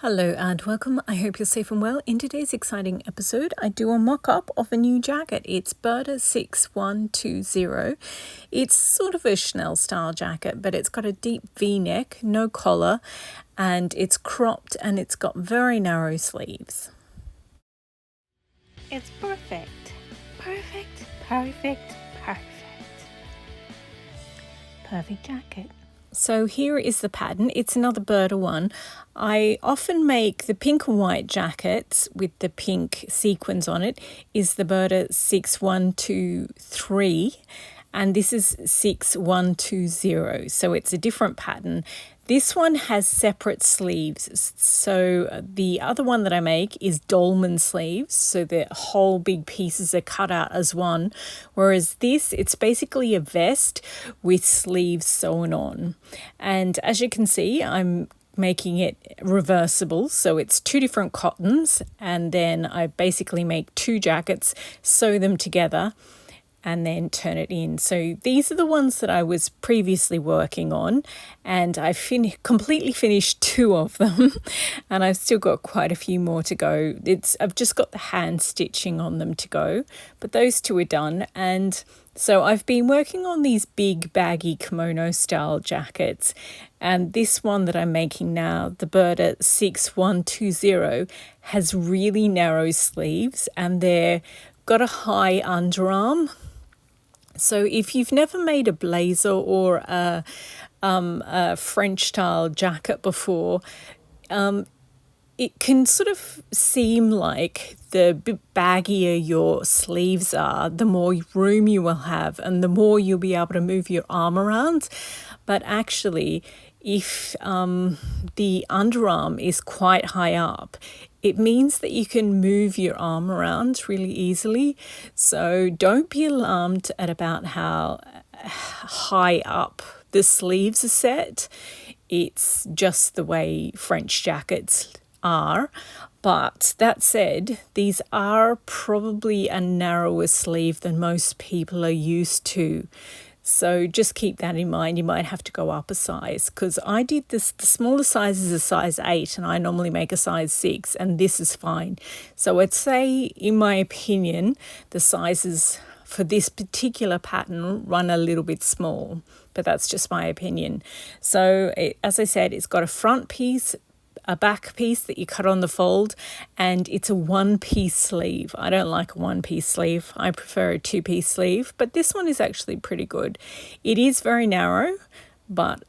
Hello and welcome. I hope you're safe and well. In today's exciting episode, I do a mock-up of a new jacket. It's Burda 6120. It's sort of a Chanel style jacket, but it's got a deep V-neck, no collar, and it's cropped and it's got very narrow sleeves. It's perfect. Perfect, perfect, perfect. Perfect jacket. So here is the pattern. It's another Burda one. I often make the pink and white jackets with the pink sequins on it is the Burda 6123 and this is 6120. So it's a different pattern. This one has separate sleeves. So the other one that I make is dolman sleeves. So the whole big pieces are cut out as one. Whereas this, it's basically a vest with sleeves sewn on. And as you can see, I'm making it reversible. So it's two different cottons. And then I basically make two jackets, sew them together, and then turn it in. So these are the ones that I was previously working on, and I completely finished two of them and I've still got quite a few more to go. I've just got the hand stitching on them to go, but those two are done. And so I've been working on these big baggy kimono style jackets, and this one that I'm making now, the Burda 6120, has really narrow sleeves and they're got a high underarm. So if you've never made a blazer or a French style jacket before, it can sort of seem like the baggier your sleeves are, the more room you will have and the more you'll be able to move your arm around. But actually, if the underarm is quite high up, it means that you can move your arm around really easily. So don't be alarmed about how high up the sleeves are set. It's just the way French jackets are. But that said, these are probably a narrower sleeve than most people are used to. So just keep that in mind. You might have to go up a size, because I did this, the smaller size is a size 8 and I normally make a size 6, and this is fine. So I'd say, in my opinion, the sizes for this particular pattern run a little bit small, but that's just my opinion. So as I said, it's got a front piece, a back piece that you cut on the fold, and it's a one-piece sleeve. I don't like a one-piece sleeve. I prefer a two-piece sleeve, but this one is actually pretty good. It is very narrow, but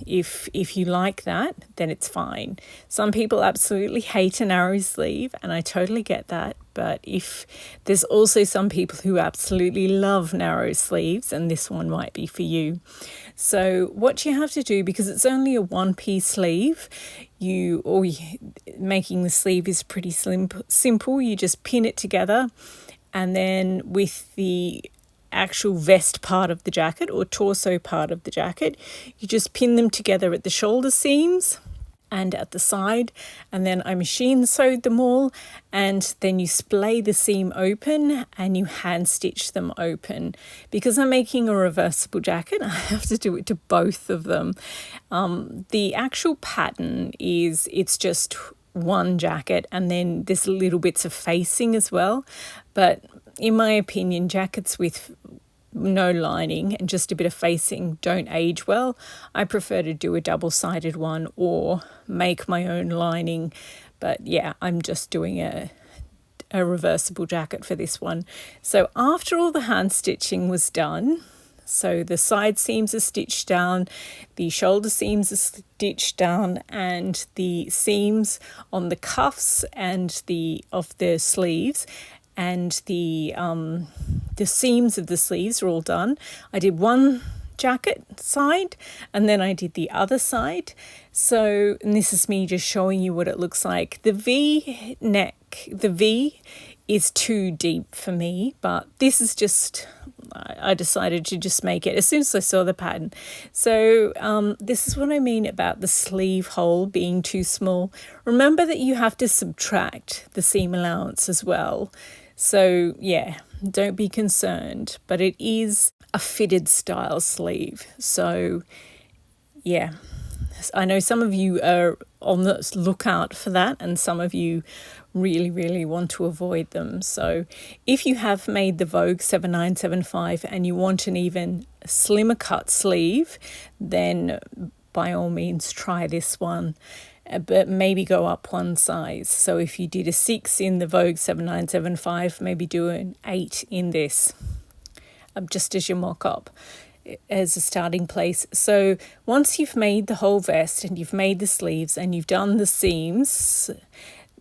if you like that, then it's fine. Some people absolutely hate a narrow sleeve, and I totally get that. But if there's also some people who absolutely love narrow sleeves, and this one might be for you. So what you have to do, because it's only a one-piece sleeve, making the sleeve is pretty simple. You just pin it together, and then with the actual vest part of the jacket or torso part of the jacket, you just pin them together at the shoulder seams and at the side, and then I machine sewed them all, and then you splay the seam open and you hand stitch them open. Because I'm making a reversible jacket, I have to do it to both of them. The actual pattern it's just one jacket, and then there's little bits of facing as well. But in my opinion, jackets with no lining and just a bit of facing don't age well. I prefer to do a double-sided one or make my own lining. But yeah, I'm just doing a reversible jacket for this one. So after all the hand stitching was done, so the side seams are stitched down, the shoulder seams are stitched down, and the seams on the cuffs and of the sleeves and the seams of the sleeves are all done. I did one jacket side and then I did the other side. So, and this is me just showing you what it looks like. The V neck, the V is too deep for me, but this is just, I decided to just make it as soon as I saw the pattern. So this is what I mean about the sleeve hole being too small. Remember that you have to subtract the seam allowance as well. So yeah, don't be concerned, but it is a fitted style sleeve. So yeah, I know some of you are on the lookout for that, and some of you really want to avoid them. So if you have made the Vogue 7975 and you want an even slimmer cut sleeve, then by all means try this one, but maybe go up one size. So if you did a 6 in the Vogue 7975, maybe do an 8 in this, just as your mock-up, as a starting place. So once you've made the whole vest and you've made the sleeves and you've done the seams,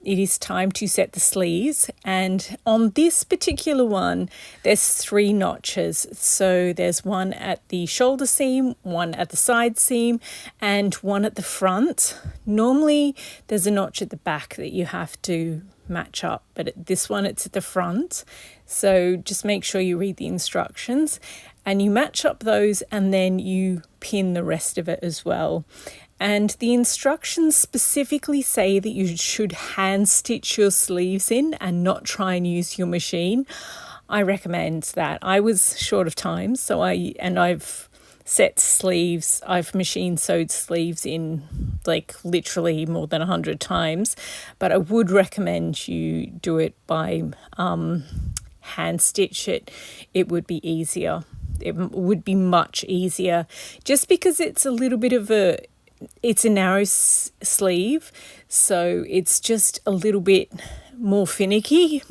it is time to set the sleeves. And on this particular one, there's 3 notches. So there's one at the shoulder seam, one at the side seam, and one at the front. Normally there's a notch at the back that you have to match up, but at this one it's at the front. So just make sure you read the instructions and you match up those, and then you pin the rest of it as well. And the instructions specifically say that you should hand stitch your sleeves in and not try and use your machine. I recommend that. I was short of time, so I've set sleeves, I've machine sewed sleeves in like literally more than 100 times, but I would recommend you do it by hand stitch it. It would be easier. It would be much easier, just because it's a little bit of it's a narrow sleeve, so it's just a little bit more finicky.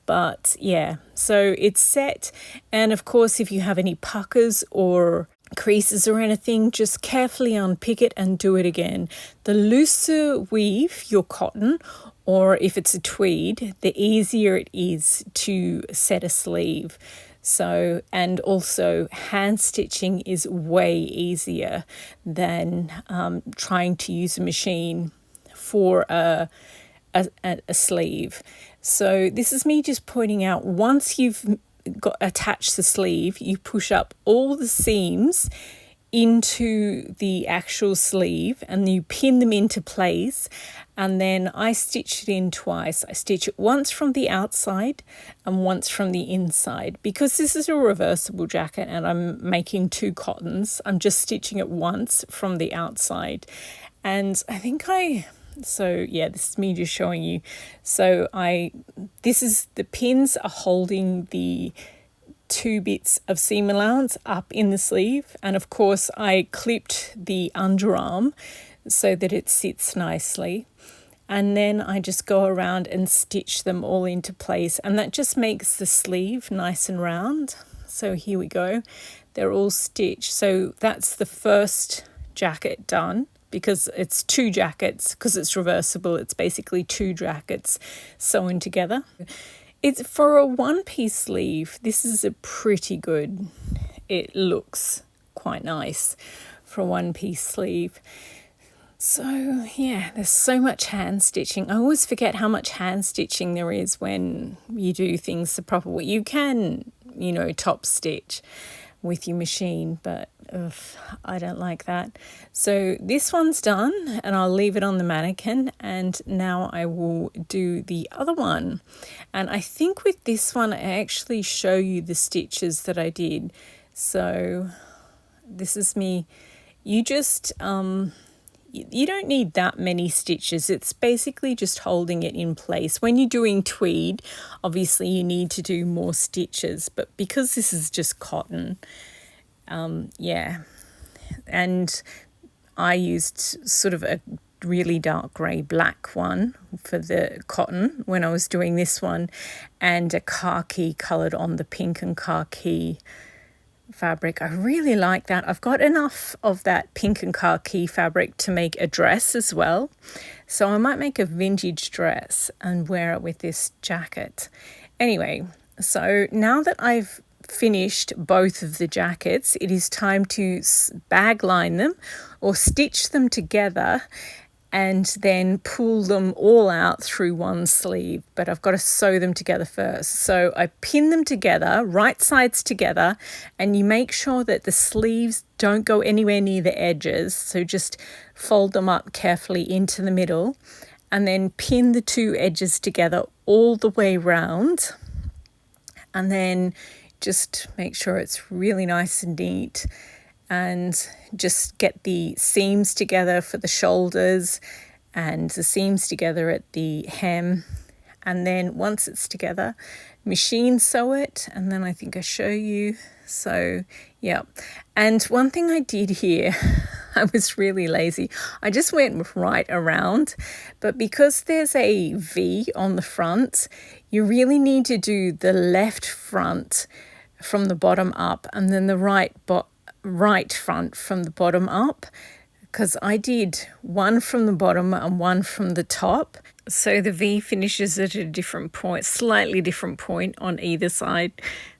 But yeah, so it's set. And of course, if you have any puckers or creases or anything, just carefully unpick it and do it again. The looser weave your cotton, or if it's a tweed, the easier it is to set a sleeve. So, and also hand stitching is way easier than trying to use a machine for a sleeve. So this is me just pointing out, once you've attached the sleeve, you push up all the seams into the actual sleeve and you pin them into place. And then I stitch it in twice. I stitch it once from the outside and once from the inside. Because this is a reversible jacket and I'm making 2 cottons, I'm just stitching it once from the outside. And I think so yeah, this is me just showing you. So this is, the pins are holding the 2 bits of seam allowance up in the sleeve, and of course I clipped the underarm so that it sits nicely, and then I just go around and stitch them all into place, and that just makes the sleeve nice and round. So here we go, they're all stitched. So that's the first jacket done, because it's 2 jackets, because it's reversible, it's basically 2 jackets sewn together. It's for a 1-piece sleeve. This is a pretty good, it looks quite nice for a 1-piece sleeve. So yeah, there's so much hand stitching. I always forget how much hand stitching there is when you do things the proper way. You can, top stitch with your machine, but I don't like that. So this one's done and I'll leave it on the mannequin, and now I will do the other one. And I think with this one I actually show you the stitches that I did. So this is me. You just you don't need that many stitches. It's basically just holding it in place. When you're doing tweed, obviously you need to do more stitches, but because this is just cotton, yeah. And I used sort of a really dark grey black one for the cotton when I was doing this one, and a khaki coloured on the pink and khaki fabric. I really like that. I've got enough of that pink and khaki fabric to make a dress as well. So I might make a vintage dress and wear it with this jacket. Anyway, so now that I've finished both of the jackets, it is time to bag line them or stitch them together and then pull them all out through one sleeve. But I've got to sew them together first. So I pin them together, right sides together, and you make sure that the sleeves don't go anywhere near the edges. So just fold them up carefully into the middle and then pin the 2 edges together all the way round. And then just make sure it's really nice and neat. and just get the seams together for the shoulders and the seams together at the hem. And then once it's together, machine sew it, and then I think I show you. So yeah, and one thing I did here, I was really lazy. I just went right around, but because there's a V on the front, you really need to do the left front from the bottom up, and then the right front from the bottom up, because I did one from the bottom and one from the top. So the V finishes at a different point, slightly different point on either side.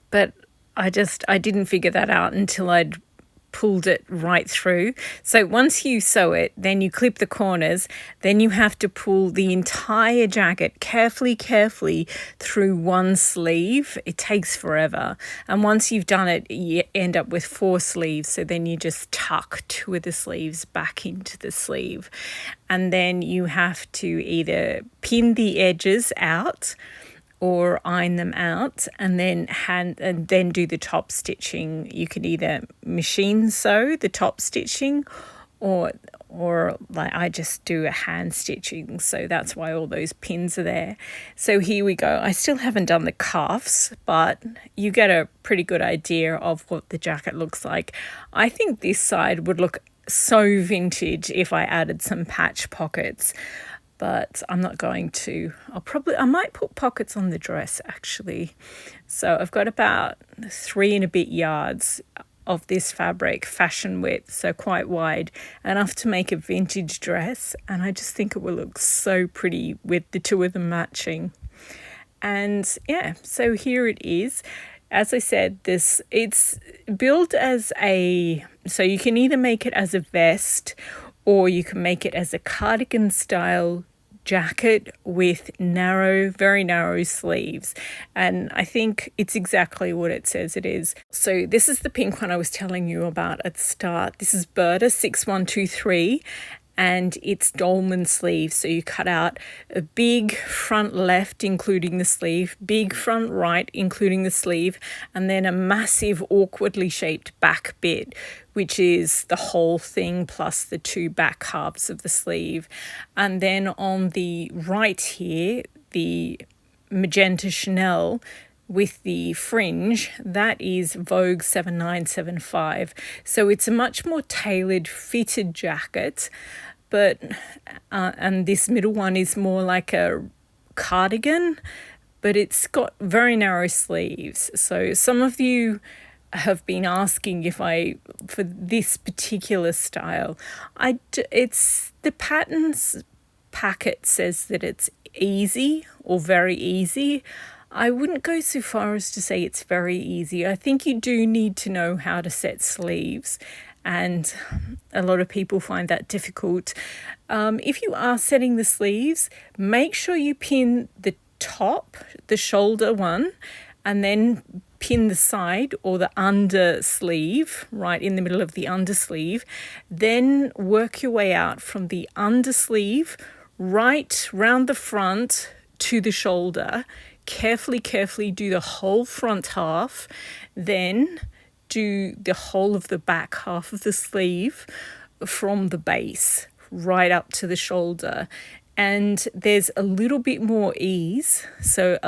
But I didn't figure that out until I'd pulled it right through. So once you sew it, then you clip the corners, then you have to pull the entire jacket carefully through one sleeve. It takes forever. And once you've done it, you end up with 4 sleeves. So then you just tuck 2 of the sleeves back into the sleeve. And then you have to either pin the edges out or iron them out, and then do the top stitching. You could either machine sew the top stitching, or like I just do a hand stitching. So that's why all those pins are there. So here we go. I still haven't done the cuffs, but you get a pretty good idea of what the jacket looks like. I think this side would look so vintage if I added some patch pockets, but I'm not going to. I might put pockets on the dress actually. So I've got about 3 and a bit yards of this fabric, fashion width, so quite wide, enough to make a vintage dress. And I just think it will look so pretty with the 2 of them matching. And yeah, so here it is. As I said, it's built as so you can either make it as a vest, or you can make it as a cardigan style jacket with very narrow sleeves. And I think it's exactly what it says it is. So this is the pink one I was telling you about at the start. This is Burda 6123, and it's dolman sleeves. So you cut out a big front left, including the sleeve, big front right, including the sleeve, and then a massive awkwardly shaped back bit, which is the whole thing plus the 2 back halves of the sleeve. And then on the right here, the magenta Chanel with the fringe, that is Vogue 7975. So it's a much more tailored, fitted jacket, but and this middle one is more like a cardigan, but it's got very narrow sleeves. So some of you have been asking for this particular style. It's the patterns packet says that it's easy or very easy. I wouldn't go so far as to say it's very easy. I think you do need to know how to set sleeves, and a lot of people find that difficult. If you are setting the sleeves, make sure you pin the top, the shoulder one, and then pin the side or the under sleeve, right in the middle of the under sleeve. Then work your way out from the under sleeve right round the front to the shoulder. Carefully do the whole front half, then do the whole of the back half of the sleeve from the base right up to the shoulder. And there's a little bit more ease, so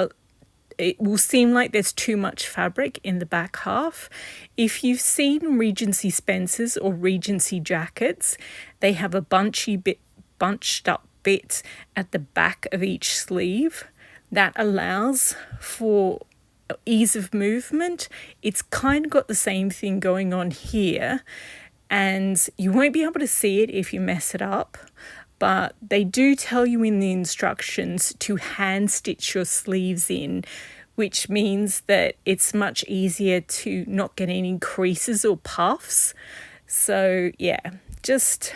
it will seem like there's too much fabric in the back half. If you've seen Regency Spencers or Regency jackets, they have a bunched up bit at the back of each sleeve that allows for ease of movement. It's kind of got the same thing going on here, and you won't be able to see it if you mess it up, but they do tell you in the instructions to hand stitch your sleeves in, which means that it's much easier to not get any creases or puffs. So yeah, just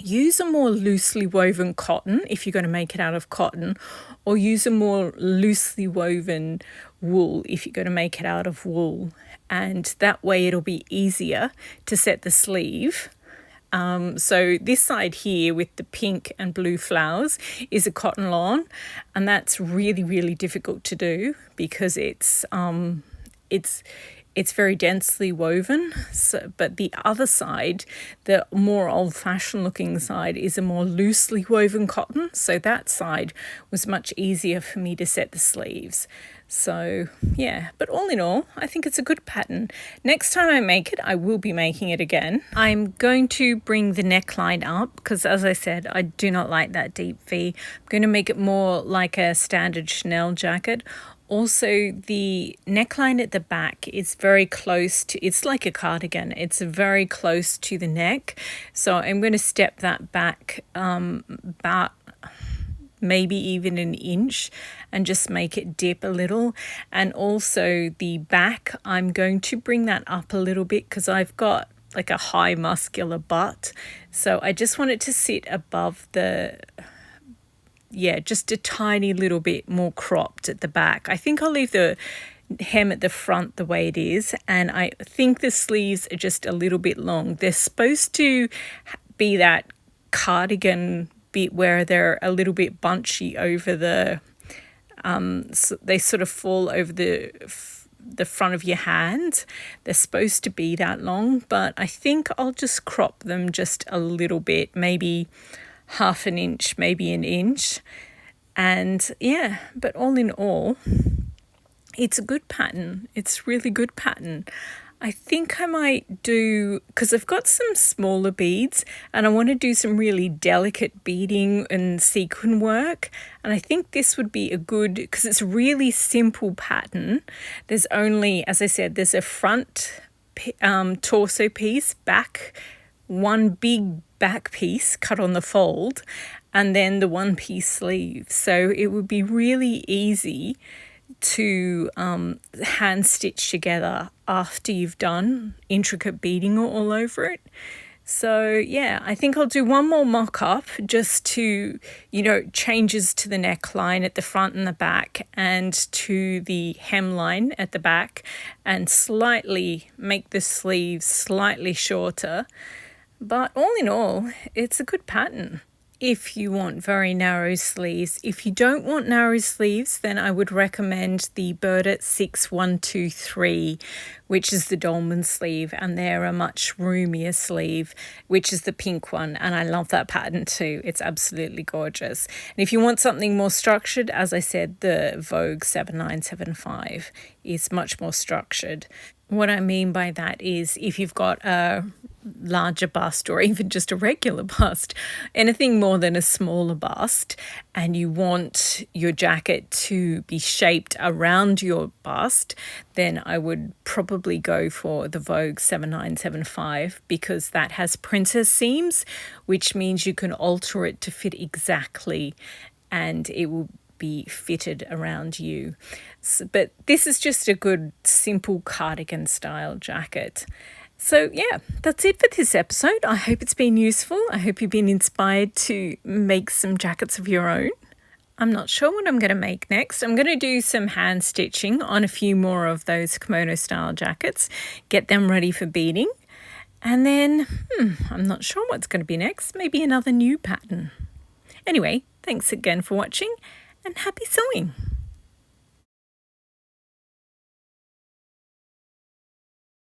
use a more loosely woven cotton if you're going to make it out of cotton, or use a more loosely woven wool if you're going to make it out of wool. And that way it'll be easier to set the sleeve. So this side here with the pink and blue flowers is a cotton lawn, and that's really difficult to do because it's it's very densely woven, but the other side, the more old-fashioned looking side, is a more loosely woven cotton. So that side was much easier for me to set the sleeves. So yeah, but all in all, I think it's a good pattern. Next time I make it, I will be making it again. I'm going to bring the neckline up because, as I said, I do not like that deep V. I'm going to make it more like a standard Chanel jacket. Also, the neckline at the back is very close to, it's like a cardigan. It's very close to the neck. So I'm going to step that back about maybe even an inch and just make it dip a little. And also the back, I'm going to bring that up a little bit because I've got like a high muscular butt. So I just want it to sit above the... yeah, just a tiny little bit more cropped at the back. I think I'll leave the hem at the front the way it is, and I think the sleeves are just a little bit long. They're supposed to be that cardigan bit where they're a little bit bunchy over the so they sort of fall over the front of your hand. They're supposed to be that long, but I think I'll just crop them just a little bit, maybe half an inch, maybe an inch. And yeah, but all in all, it's a good pattern. It's really good pattern. I think I might do, because I've got some smaller beads and I want to do some really delicate beading and sequin work. And I think this would be a good, because it's a really simple pattern. There's only, as I said, there's a front torso piece, back, one big back piece cut on the fold, and then the one piece sleeve. So it would be really easy to hand stitch together after you've done intricate beading all over it. So yeah, I think I'll do one more mock-up just to, you know, changes to the neckline at the front and the back and to the hemline at the back, and slightly make the sleeves slightly shorter. But all in all, it's a good pattern if you want very narrow sleeves. If you don't want narrow sleeves, then I would recommend the Burda 6123, which is the dolman sleeve, and they're a much roomier sleeve, which is the pink one, and I love that pattern too. It's absolutely gorgeous. And if you want something more structured, as I said, the Vogue 7975 is much more structured. What I mean by that is if you've got a larger bust or even just a regular bust, anything more than a smaller bust, and you want your jacket to be shaped around your bust, then I would probably go for the Vogue 7975 because that has princess seams, which means you can alter it to fit exactly and it will be fitted around you. So, but this is just a good simple cardigan style jacket. So yeah, that's it for this episode. I hope it's been useful. I hope you've been inspired to make some jackets of your own. I'm not sure what I'm going to make next. I'm going to do some hand stitching on a few more of those kimono style jackets, get them ready for beading. And then, I'm not sure what's going to be next. Maybe another new pattern. Anyway, thanks again for watching and happy sewing.